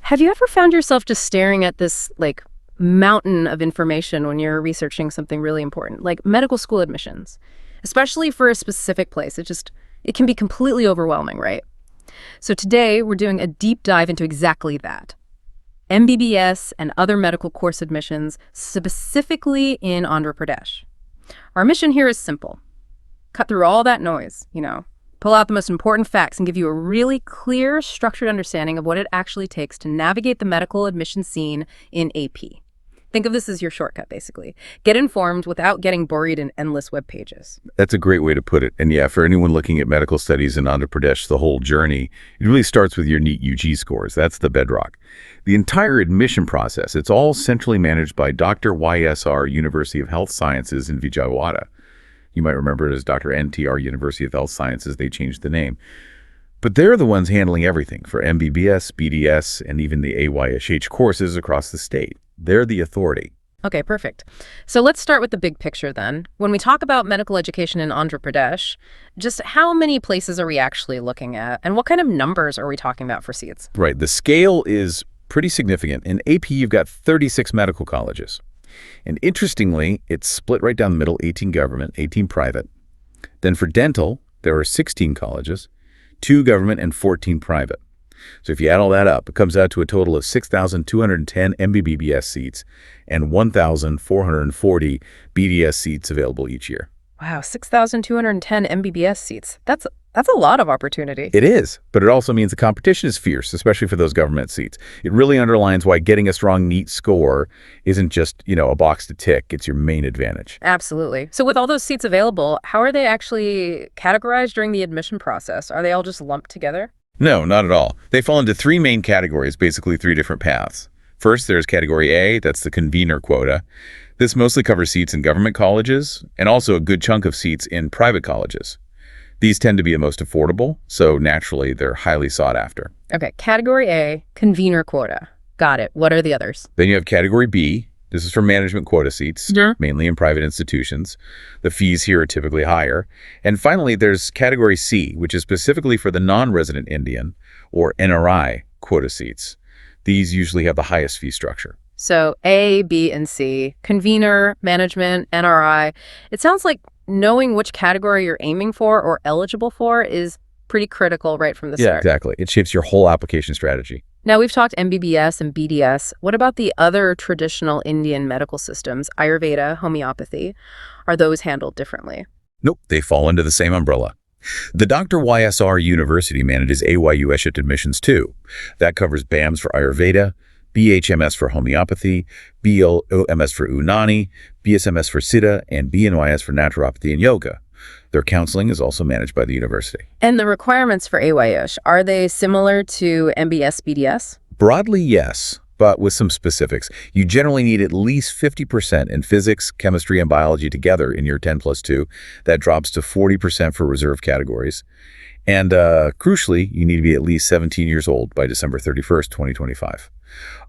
Have you ever found yourself just staring at this, like, mountain of information when you're researching something really important, like medical school admissions, especially for a specific place? It can be completely overwhelming, right? So today, we're doing a deep dive into exactly that. MBBS and other medical course admissions, specifically in Andhra Pradesh. Our mission here is simple. Cut through all that noise, pull out the most important facts and give you a really clear, structured understanding of what it actually takes to navigate the medical admission scene in AP. Think of this as your shortcut, basically. Get informed without getting buried in endless web pages. That's a great way to put it. And yeah, for anyone looking at medical studies in Andhra Pradesh, the whole journey, it really starts with your NEET UG scores. That's the bedrock. The entire admission process, it's all centrally managed by Dr. YSR University of Health Sciences in Vijayawada. You might remember it as Dr. NTR University of Health Sciences. They changed the name. But they're the ones handling everything for MBBS, BDS, and even the AYSH courses across the state. They're the authority. Okay, perfect. So let's start with the big picture then. When we talk about medical education in Andhra Pradesh, just how many places are we actually looking at? And what kind of numbers are we talking about for seats? Right. The scale is pretty significant. In AP, you've got 36 medical colleges. And interestingly, it's split right down the middle, 18 government, 18 private. Then for dental, there are 16 colleges, 2 government and 14 private. So if you add all that up, it comes out to a total of 6,210 MBBS seats and 1,440 BDS seats available each year. Wow, 6,210 MBBS seats. That's a lot of opportunity. It is, but it also means the competition is fierce, especially for those government seats. It really underlines why getting a strong NEET score isn't just, a box to tick. It's your main advantage. Absolutely. So with all those seats available, how are they actually categorized during the admission process? Are they all just lumped together? No, not at all. They fall into 3 main categories, basically 3 different paths. First, there's Category A, that's the convener quota. This mostly covers seats in government colleges and also a good chunk of seats in private colleges. These tend to be the most affordable, so naturally they're highly sought after. Okay, Category A, convener quota. Got it. What are the others? Then you have Category B. This is for management quota seats, mainly in private institutions. The fees here are typically higher. And finally, there's Category C, which is specifically for the non-resident Indian, or NRI, quota seats. These usually have the highest fee structure. So A, B, and C, convener, management, NRI. It sounds like knowing which category you're aiming for or eligible for is pretty critical right from the start. Yeah, exactly. It shapes your whole application strategy. Now, we've talked MBBS and BDS. What about the other traditional Indian medical systems, Ayurveda, homeopathy? Are those handled differently? Nope, they fall under the same umbrella. The Dr. YSR University manages AYUSH admissions too. That covers BAMS for Ayurveda, BHMS for homeopathy, BLOMS for Unani, BSMS for Siddha, and BNYS for naturopathy and yoga. Their counseling is also managed by the university. And the requirements for AYUSH, are they similar to MBS, BDS? Broadly, yes, but with some specifics. You generally need at least 50% in physics, chemistry, and biology together in your 10+2. That drops to 40% for reserve categories. And crucially, you need to be at least 17 years old by December 31st, 2025.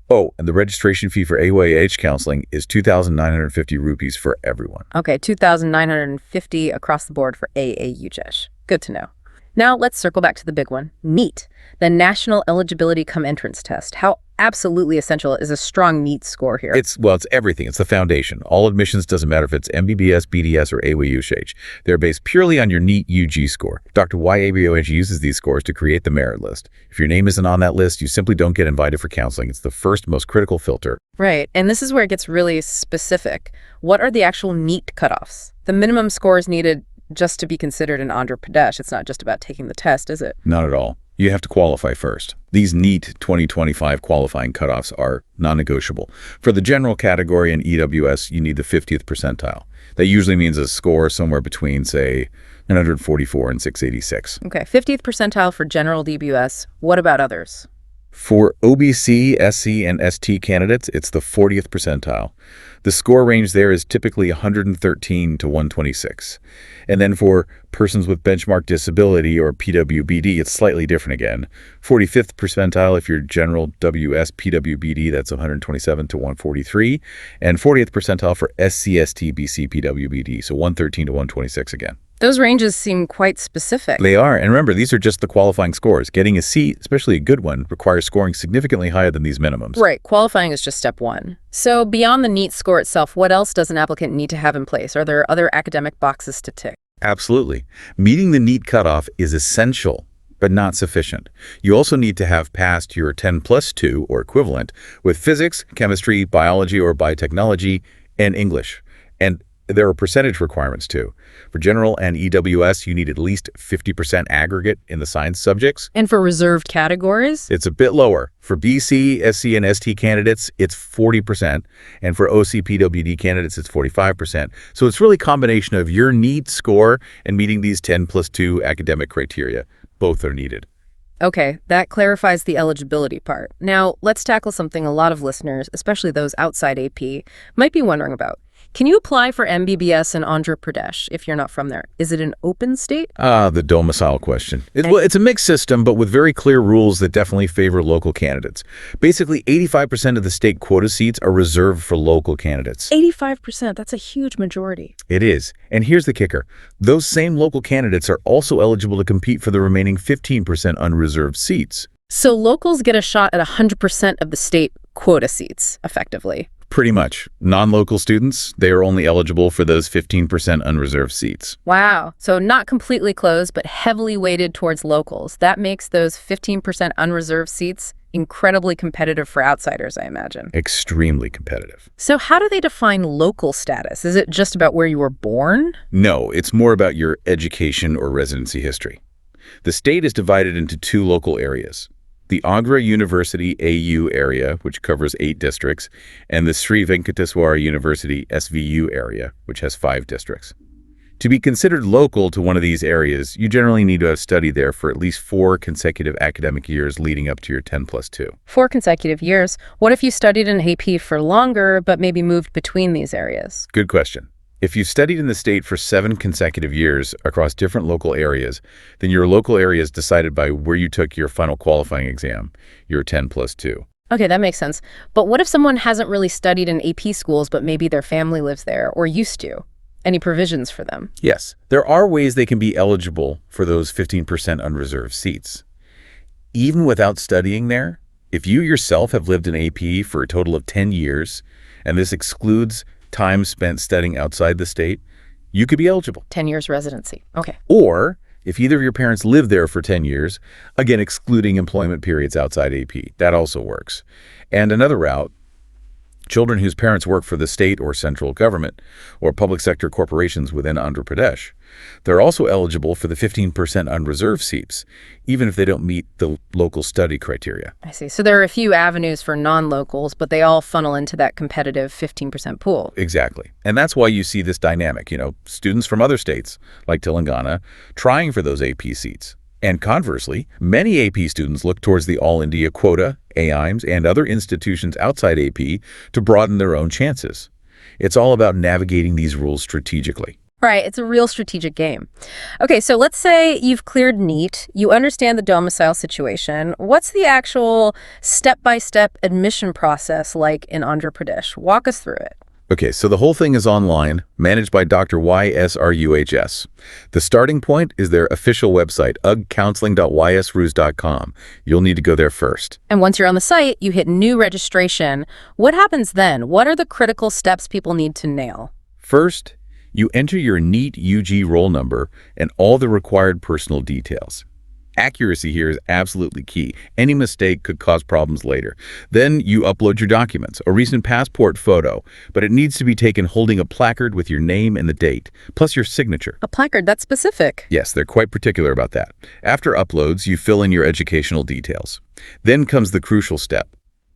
Oh, and the registration fee for AYH counseling is 2,950 rupees for everyone. Okay, 2,950 across the board for AAUJESH. Good to know. Now let's circle back to the big one, NEET, the National Eligibility Cum Entrance Test. How absolutely essential is a strong NEET score here? It's everything. It's the foundation. All admissions, doesn't matter if it's MBBS, BDS, or AYUSH. They're based purely on your NEET UG score. Dr. YABOH uses these scores to create the merit list. If your name isn't on that list, you simply don't get invited for counseling. It's the first, most critical filter. Right, and this is where it gets really specific. What are the actual NEET cutoffs? The minimum scores needed just to be considered in Andhra Pradesh. It's not just about taking the test, is it? Not at all. You have to qualify first. These NEET 2025 qualifying cutoffs are non-negotiable. For the general category in EWS, you need the 50th percentile. That usually means a score somewhere between, say, 944 and 686. Okay, 50th percentile for general DBUS. What about others? For OBC, SC, and ST candidates, it's the 40th percentile. The score range there is typically 113 to 126. And then for persons with benchmark disability, or PWBD, it's slightly different again. 45th percentile if you're general WS PWBD, that's 127 to 143. And 40th percentile for SCST BC PWBD, so 113 to 126 again. Those ranges seem quite specific. They are, and remember, these are just the qualifying scores. Getting a seat, especially a good one, requires scoring significantly higher than these minimums. Right, qualifying is just step one. So beyond the NEET score itself, what else does an applicant need to have in place? Are there other academic boxes to tick? Absolutely. Meeting the NEET cutoff is essential, but not sufficient. You also need to have passed your 10+2 or equivalent with physics, chemistry, biology or biotechnology, and English. And there are percentage requirements too. For general and EWS, you need at least 50% aggregate in the science subjects. And for reserved categories? It's a bit lower. For BC, SC, and ST candidates, it's 40%. And for OCPWD candidates, it's 45%. So it's really a combination of your NEET score and meeting these 10+2 academic criteria. Both are needed. Okay, that clarifies the eligibility part. Now, let's tackle something a lot of listeners, especially those outside AP, might be wondering about. Can you apply for MBBS in Andhra Pradesh if you're not from there? Is it an open state? The domicile question. Well, it's a mixed system, but with very clear rules that definitely favor local candidates. Basically, 85% of the state quota seats are reserved for local candidates. 85%, that's a huge majority. It is. And here's the kicker. Those same local candidates are also eligible to compete for the remaining 15% unreserved seats. So locals get a shot at 100% of the state quota seats, effectively. Pretty much. Non-local students, they are only eligible for those 15% unreserved seats. Wow. So not completely closed, but heavily weighted towards locals. That makes those 15% unreserved seats incredibly competitive for outsiders, I imagine. Extremely competitive. So how do they define local status? Is it just about where you were born? No, it's more about your education or residency history. The state is divided into two local areas. The Andhra University AU area, which covers 8 districts, and the Sri Venkateswara University SVU area, which has 5 districts. To be considered local to one of these areas, you generally need to have studied there for at least 4 consecutive academic years leading up to your 10+2. 4 consecutive years. What if you studied in AP for longer, but maybe moved between these areas? Good question. If you studied in the state for 7 consecutive years across different local areas, then your local area is decided by where you took your final qualifying exam, your 10+2. Okay, that makes sense. But what if someone hasn't really studied in AP schools, but maybe their family lives there or used to? Any provisions for them? Yes, there are ways they can be eligible for those 15% unreserved seats. Even without studying there, if you yourself have lived in AP for a total of 10 years, and this excludes time spent studying outside the state, you could be eligible. 10 years residency. Okay. Or if either of your parents lived there for 10 years, again, excluding employment periods outside AP, that also works. And another route, children whose parents work for the state or central government or public sector corporations within Andhra Pradesh. They're also eligible for the 15% unreserved seats, even if they don't meet the local study criteria. I see. So there are a few avenues for non-locals, but they all funnel into that competitive 15% pool. Exactly. And that's why you see this dynamic, students from other states, like Telangana, trying for those AP seats. And conversely, many AP students look towards the All India Quota, AIMS, and other institutions outside AP to broaden their own chances. It's all about navigating these rules strategically. Right, it's a real strategic game. Okay, so let's say you've cleared NEET, you understand the domicile situation. What's the actual step-by-step admission process like in Andhra Pradesh? Walk us through it. Okay, so the whole thing is online, managed by Dr. YSRUHS. The starting point is their official website, ugcounselling.ysrus.com. You'll need to go there first. And once you're on the site, you hit new registration. What happens then? What are the critical steps people need to nail? First, you enter your NEET UG roll number and all the required personal details. Accuracy here is absolutely key. Any mistake could cause problems later. Then you upload your documents, a recent passport photo, but it needs to be taken holding a placard with your name and the date, plus your signature. A placard, that's specific. Yes, they're quite particular about that. After uploads, you fill in your educational details. Then comes the crucial step,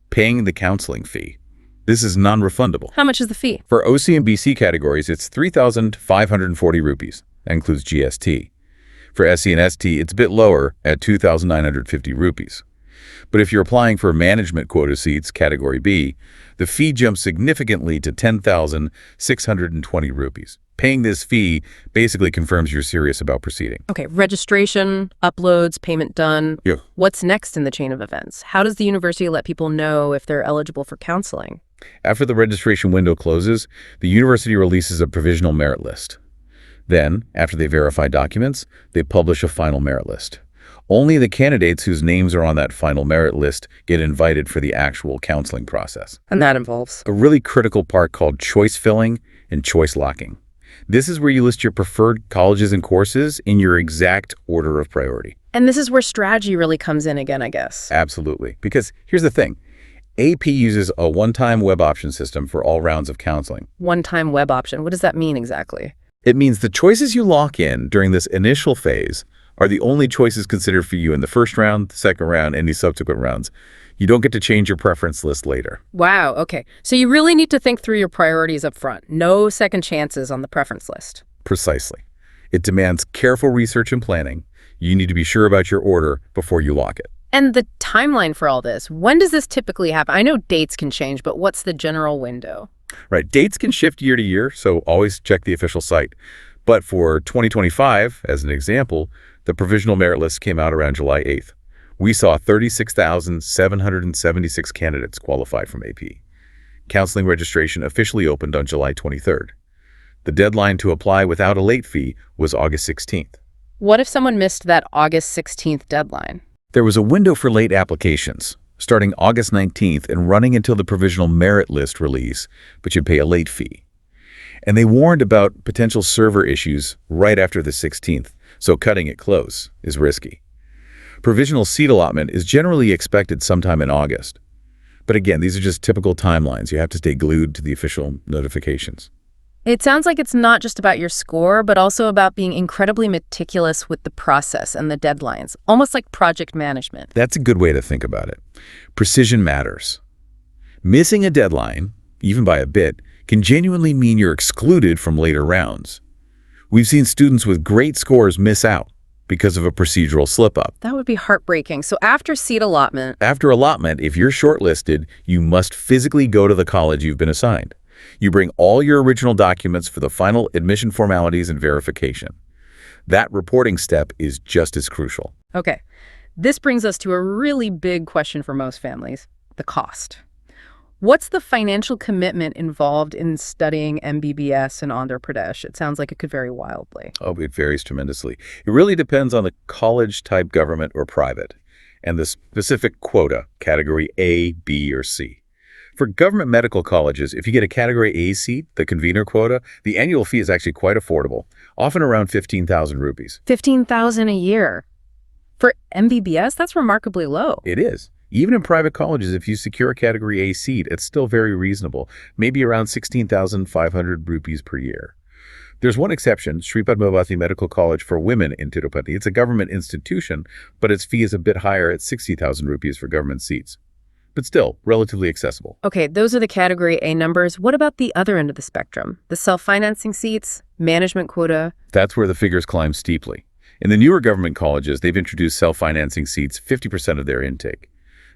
paying the counseling fee. This is non-refundable. How much is the fee? For OC and BC categories, it's 3,540 rupees. That includes GST. For SC and ST, it's a bit lower at 2,950 rupees. But if you're applying for management quota seats, Category B, the fee jumps significantly to 10,620 rupees. Paying this fee basically confirms you're serious about proceeding. Okay, registration, uploads, payment done. Yeah. What's next in the chain of events? How does the university let people know if they're eligible for counseling? After the registration window closes, the university releases a provisional merit list. Then, after they verify documents, they publish a final merit list. Only the candidates whose names are on that final merit list get invited for the actual counseling process. And that involves? A really critical part called choice filling and choice locking. This is where you list your preferred colleges and courses in your exact order of priority. And this is where strategy really comes in again, I guess. Absolutely. Because here's the thing. AP uses a one-time web option system for all rounds of counseling. One-time web option. What does that mean exactly? It means the choices you lock in during this initial phase are the only choices considered for you in the first round, the second round, any subsequent rounds. You don't get to change your preference list later. Wow, okay. So you really need to think through your priorities up front. No second chances on the preference list. Precisely. It demands careful research and planning. You need to be sure about your order before you lock it. And the timeline for all this, when does this typically happen? I know dates can change, but what's the general window? Right. Dates can shift year to year, so always check the official site. But for 2025, as an example, the provisional merit list came out around July 8th. We saw 36,776 candidates qualified from AP. Counseling registration officially opened on July 23rd. The deadline to apply without a late fee was August 16th. What if someone missed that August 16th deadline? There was a window for late applications, starting August 19th and running until the provisional merit list release, but you'd pay a late fee. And they warned about potential server issues right after the 16th, so cutting it close is risky. Provisional seat allotment is generally expected sometime in August. But again, these are just typical timelines. You have to stay glued to the official notifications. It sounds like it's not just about your score, but also about being incredibly meticulous with the process and the deadlines, almost like project management. That's a good way to think about it. Precision matters. Missing a deadline, even by a bit, can genuinely mean you're excluded from later rounds. We've seen students with great scores miss out because of a procedural slip-up. That would be heartbreaking. So after seat allotment... After allotment, if you're shortlisted, you must physically go to the college you've been assigned. You bring all your original documents for the final admission formalities and verification. That reporting step is just as crucial. Okay, this brings us to a really big question for most families, the cost. What's the financial commitment involved in studying MBBS in Andhra Pradesh? It sounds like it could vary wildly. Oh, it varies tremendously. It really depends on the college type, government or private, and the specific quota, category A, B, or C. For government medical colleges, if you get a category A seat, the convener quota, the annual fee is actually quite affordable, often around 15,000 rupees. 15,000 a year. For MBBS, that's remarkably low. It is. Even in private colleges, if you secure a category A seat, it's still very reasonable, maybe around 16,500 rupees per year. There's one exception, Sri Padmavati Medical College for Women in Tirupati. It's a government institution, but its fee is a bit higher at 60,000 rupees for government seats. But still, relatively accessible. Okay, those are the category A numbers. What about the other end of the spectrum? The self-financing seats, management quota? That's where the figures climb steeply. In the newer government colleges, they've introduced self-financing seats 50% of their intake.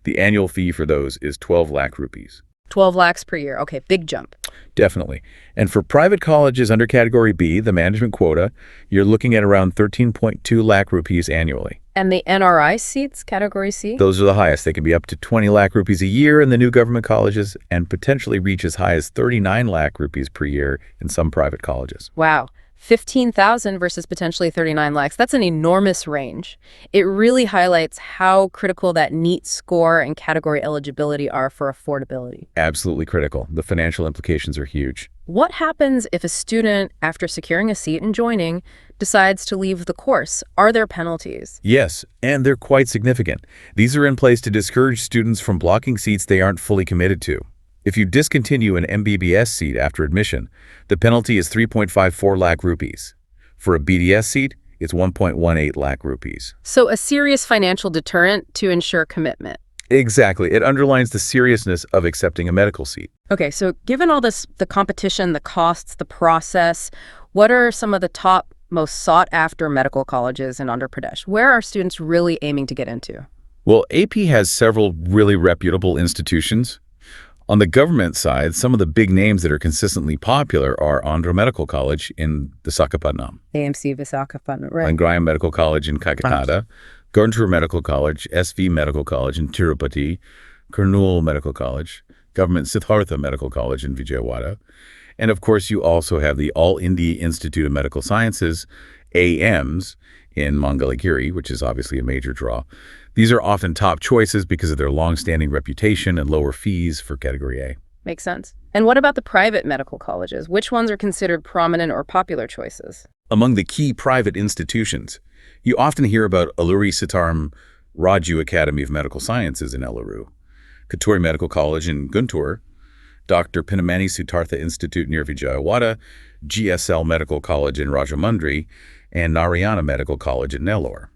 The annual fee for those is 12 lakh rupees. 12 lakhs per year. Okay, big jump. Definitely. And for private colleges under Category B, the management quota, you're looking at around 13.2 lakh rupees annually. And the NRI seats, Category C? Those are the highest. They can be up to 20 lakh rupees a year in the new government colleges and potentially reach as high as 39 lakh rupees per year in some private colleges. Wow. 15,000 versus potentially 39 lakhs. That's an enormous range. It really highlights how critical that NEET score and category eligibility are for affordability. Absolutely critical. The financial implications are huge. What happens if a student, after securing a seat and joining, decides to leave the course? Are there penalties? Yes, and they're quite significant. These are in place to discourage students from blocking seats they aren't fully committed to. If you discontinue an MBBS seat after admission, the penalty is 3.54 lakh rupees. For a BDS seat, it's 1.18 lakh rupees. So a serious financial deterrent to ensure commitment. Exactly. It underlines the seriousness of accepting a medical seat. Okay, so given all this, the competition, the costs, the process, what are some of the top, most sought-after medical colleges in Andhra Pradesh? Where are students really aiming to get into? Well, AP has several really reputable institutions. On the government side, some of the big names that are consistently popular are Andhra Medical College in Visakhapatnam, AMC Visakhapatnam, right? Langraya Medical College in Kakinada, Govt Medical College, SV Medical College in Tirupati, Kurnool Medical College, Government Siddhartha Medical College in Vijayawada, And of course, you also have the All India Institute of Medical Sciences, AMs, in Mangalagiri, which is obviously a major draw. These are often top choices because of their long-standing reputation and lower fees for Category A. Makes sense. And what about the private medical colleges? Which ones are considered prominent or popular choices? Among the key private institutions, you often hear about Alluri Sitaram Raju Academy of Medical Sciences in Eluru, Kuturi Medical College in Guntur, Dr. Pinamani Sutartha Institute near Vijayawada, GSL Medical College in Rajahmundry, and Narayana Medical College in Nellore.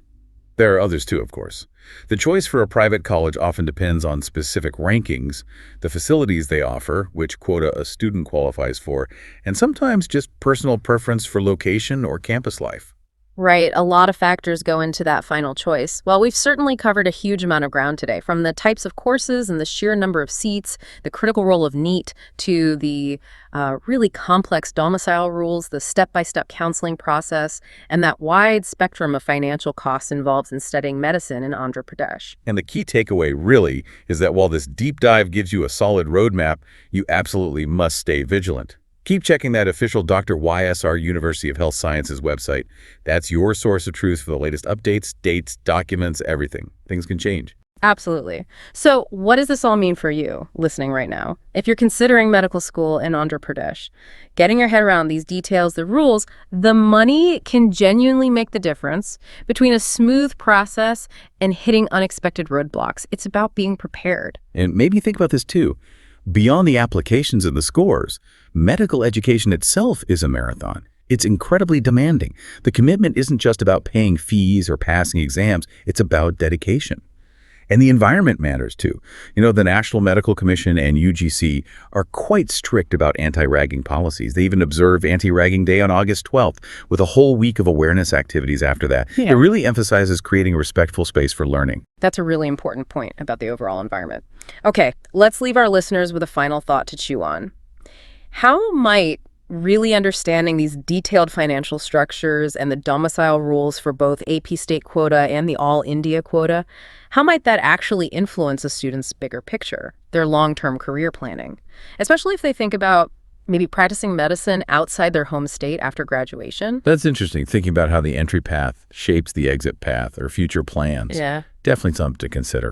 There are others too, of course. The choice for a private college often depends on specific rankings, the facilities they offer, which quota a student qualifies for, and sometimes just personal preference for location or campus life. Right, a lot of factors go into that final choice. Well, we've certainly covered a huge amount of ground today, from the types of courses and the sheer number of seats, the critical role of NEET, to the really complex domicile rules, the step-by-step counseling process, and that wide spectrum of financial costs involved in studying medicine in Andhra Pradesh. And the key takeaway really is that while this deep dive gives you a solid roadmap, you absolutely must stay vigilant. Keep checking that official Dr. YSR University of Health Sciences website. That's your source of truth for the latest updates, dates, documents, everything. Things can change. Absolutely. So what does this all mean for you, listening right now? If you're considering medical school in Andhra Pradesh, getting your head around these details, the rules, the money can genuinely make the difference between a smooth process and hitting unexpected roadblocks. It's about being prepared. And maybe think about this too. Beyond the applications and the scores, medical education itself is a marathon. It's incredibly demanding. The commitment isn't just about paying fees or passing exams, it's about dedication. And the environment matters too. The National Medical Commission and UGC are quite strict about anti-ragging policies. They even observe Anti-Ragging Day on August 12th, with a whole week of awareness activities after that. Yeah. It really emphasizes creating a respectful space for learning. That's a really important point about the overall environment. Okay, let's leave our listeners with a final thought to chew on. How might really understanding these detailed financial structures and the domicile rules for both AP state quota and the All India quota, how might that actually influence a student's bigger picture, their long-term career planning? Especially if they think about maybe practicing medicine outside their home state after graduation. That's interesting, thinking about how the entry path shapes the exit path or future plans. Yeah. Definitely something to consider.